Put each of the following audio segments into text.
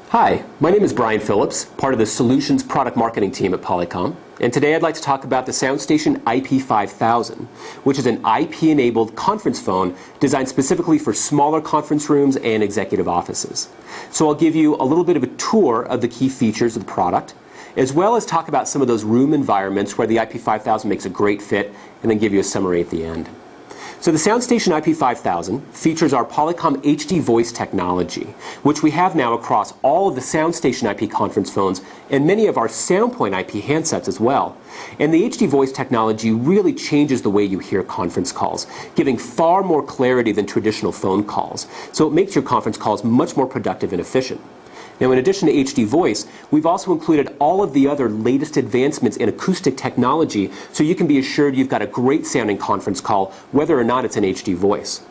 Hi, my name is Brian Phillips, part of the Solutions Product Marketing team at Polycom, and today I'd like to talk about the SoundStation IP5000, which is an IP-enabled conference phone designed specifically for smaller conference rooms and executive offices. So I'll give you a little bit of a tour of the key features of the product, as well as talk about some of those room environments where the IP5000 makes a great fit, and then give you a summary at the end. So the SoundStation IP5000 features our Polycom HD voice technology, which we have now across all of the SoundStation IP conference phones and many of our SoundPoint IP handsets as well. And the HD voice technology really changes the way you hear conference calls, giving far more clarity than traditional phone calls. So it makes your conference calls much more productive and efficient. Now, in addition to HD voice, we've also included all of the other latest advancements in acoustic technology, so you can be assured you've got a great sounding conference call, whether or not it's an HD voice.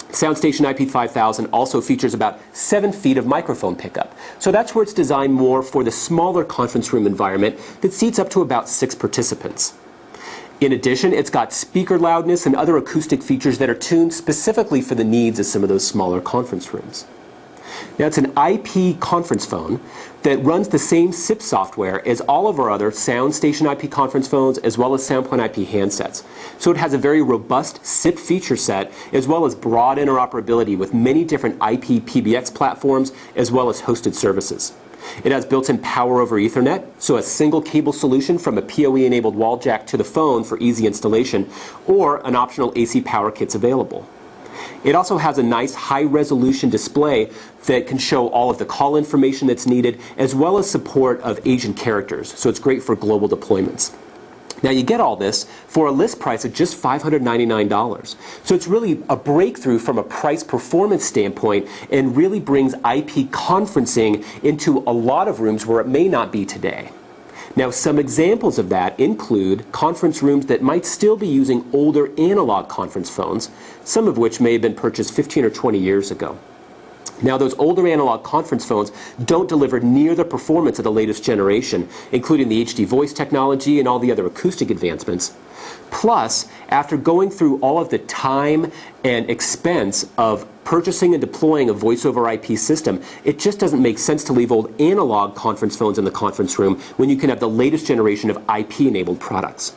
SoundStation IP5000 also features about 7 feet of microphone pickup. So that's where it's designed more for the smaller conference room environment that seats up to about 6 participants. In addition, it's got speaker loudness and other acoustic features that are tuned specifically for the needs of some of those smaller conference rooms. Now, it's an IP conference phone that runs the same SIP software as all of our other SoundStation IP conference phones, as well as SoundPoint IP handsets. So it has a very robust SIP feature set, as well as broad interoperability with many different IP PBX platforms, as well as hosted services. It has built-in power over Ethernet, so a single cable solution from a PoE-enabled wall jack to the phone for easy installation, or an optional AC power kit's available. It also has a nice high-resolution display that can show all of the call information that's needed, as well as support of Asian characters, so it's great for global deployments. Now, you get all this for a list price of just $599. So it's really a breakthrough from a price-performance standpoint and really brings IP conferencing into a lot of rooms where it may not be today. Now, some examples of that include conference rooms that might still be using older analog conference phones, some of which may have been purchased 15 or 20 years ago. Now, those older analog conference phones don't deliver near the performance of the latest generation, including the HD voice technology and all the other acoustic advancements. Plus, after going through all of the time and expense of purchasing and deploying a voice-over IP system, it just doesn't make sense to leave old analog conference phones in the conference room when you can have the latest generation of IP-enabled products.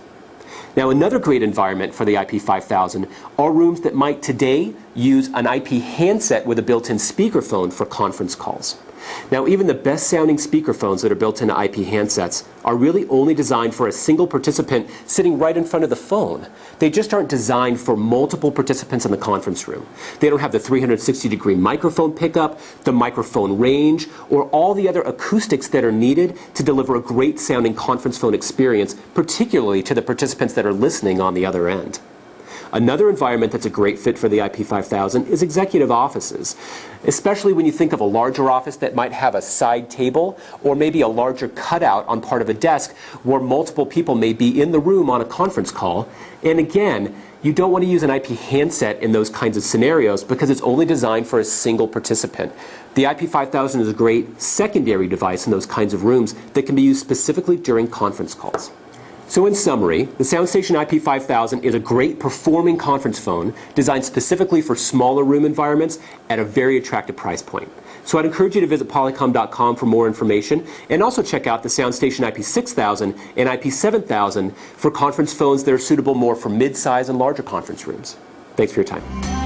Now, another great environment for the IP5000 are rooms that might today use an IP handset with a built-in speakerphone for conference calls. Now, even the best-sounding speakerphones that are built into IP handsets are really only designed for a single participant sitting right in front of the phone. They just aren't designed for multiple participants in the conference room. They don't have the 360-degree microphone pickup, the microphone range, or all the other acoustics that are needed to deliver a great-sounding conference phone experience, particularly to the participants that are listening on the other end. Another environment that's a great fit for the IP5000 is executive offices, especially when you think of a larger office that might have a side table or maybe a larger cutout on part of a desk where multiple people may be in the room on a conference call. And again, you don't want to use an IP handset in those kinds of scenarios because it's only designed for a single participant. The IP5000 is a great secondary device in those kinds of rooms that can be used specifically during conference calls. So in summary, the SoundStation IP5000 is a great performing conference phone designed specifically for smaller room environments at a very attractive price point. So I'd encourage you to visit polycom.com for more information, and also check out the SoundStation IP6000 and IP7000 for conference phones that are suitable more for mid-size and larger conference rooms. Thanks for your time.